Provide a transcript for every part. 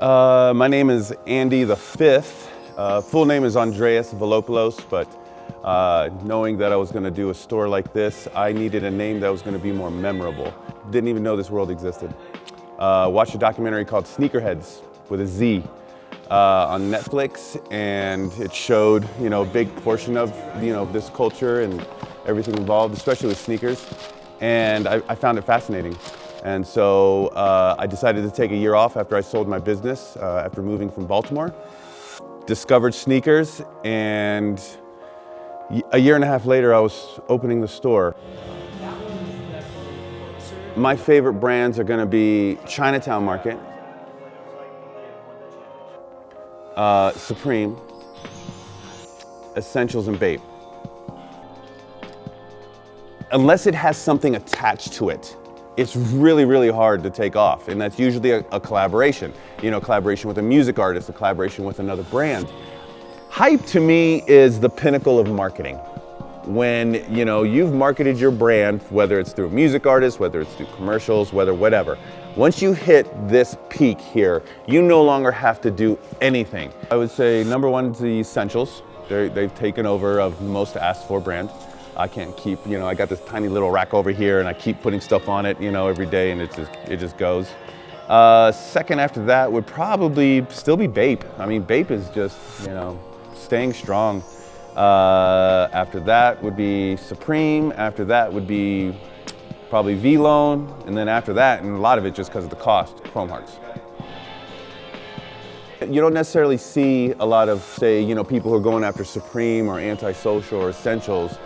My name is Andy the Fifth. Full name is Andreas Velopoulos, but knowing that I was going to do a store like this, I needed a name that was going to be more memorable. Didn't even know this world existed. Watched a documentary called Sneakerheads with a Z on Netflix, and it showed, a big portion of, this culture and everything involved, especially with sneakers. And I found it fascinating. And so I decided to take a year off after I sold my business, after moving from Baltimore. Discovered sneakers, and a year and a half later I was opening the store. My favorite brands are going to be Chinatown Market, Supreme, Essentials, and Bape. Unless it has something attached to it, it's really, really hard to take off. And that's usually a collaboration. Collaboration with a music artist, a collaboration with another brand. Hype to me is the pinnacle of marketing. When, you've marketed your brand, whether it's through a music artist, whether it's through commercials, whatever. Once you hit this peak here, you no longer have to do anything. I would say number one is the Essentials. They've taken over of the most asked for brand. I can't keep, I got this tiny little rack over here and I keep putting stuff on it, every day, and it just goes. Second after that would probably still be Bape. I mean, Bape is just, staying strong. After that would be Supreme. After that would be probably V-Lone. And then after that, and a lot of it just because of the cost, Chrome Hearts. You don't necessarily see a lot of, say, people who are going after Supreme or Antisocial or Essentials,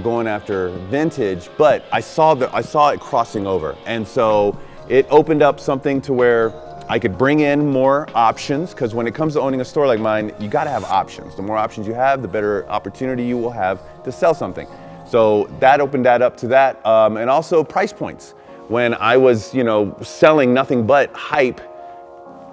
going after vintage, but I saw it crossing over. And so it opened up something to where I could bring in more options, because when it comes to owning a store like mine, you gotta have options. The more options you have, the better opportunity you will have to sell something. So that opened that up to that, and also price points. When I was, selling nothing but hype,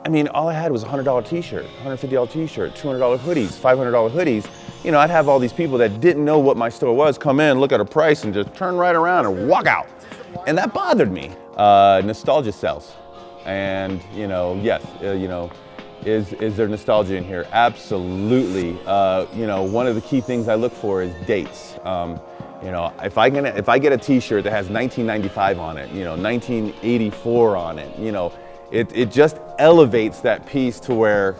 I mean, all I had was a $100 t-shirt, $150 t-shirt, $200 hoodies, $500 hoodies. I'd have all these people that didn't know what my store was come in, look at a price, and just turn right around and walk out. And that bothered me. Nostalgia sells. And, yes, is there nostalgia in here? Absolutely. One of the key things I look for is dates. If I get a t-shirt that has 1995 on it, 1984 on it, it just elevates that piece to where,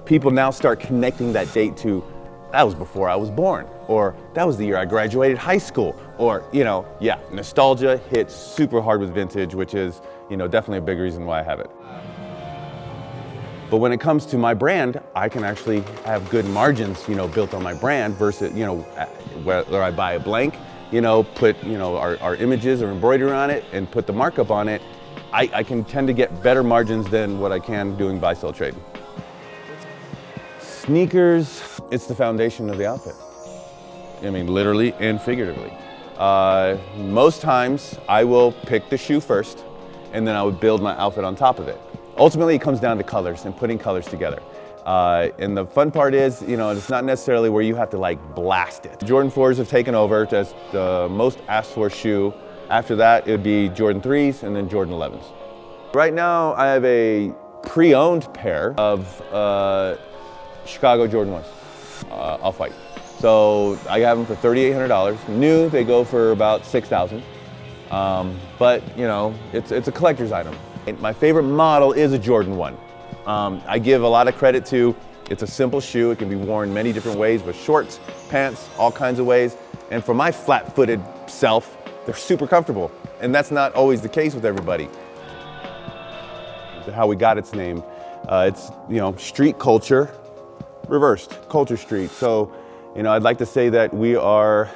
people now start connecting that date to, that was before I was born, or that was the year I graduated high school, or, nostalgia hits super hard with vintage, which is, definitely a big reason why I have it. But when it comes to my brand, I can actually have good margins, built on my brand versus, whether I buy a blank, put, our images or embroidery on it and put the markup on it, I can tend to get better margins than what I can doing buy-sell trade. Sneakers, it's the foundation of the outfit. I mean, literally and figuratively. Most times I will pick the shoe first, and then I would build my outfit on top of it. Ultimately, it comes down to colors and putting colors together. And the fun part is, it's not necessarily where you have to blast it. Jordan 4s have taken over as the most asked for shoe. After that, it would be Jordan 3s and then Jordan 11s. Right now, I have a pre-owned pair of Chicago Jordan 1s, off-white. So I have them for $3,800. New, they go for about $6,000. But it's a collector's item. And my favorite model is a Jordan 1. I give a lot of credit to, it's a simple shoe. It can be worn many different ways with shorts, pants, all kinds of ways. And for my flat-footed self, they're super comfortable. And that's not always the case with everybody. How we got its name, it's, street culture reversed, Culture Street. So, I'd like to say that we are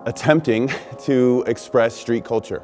attempting to express street culture.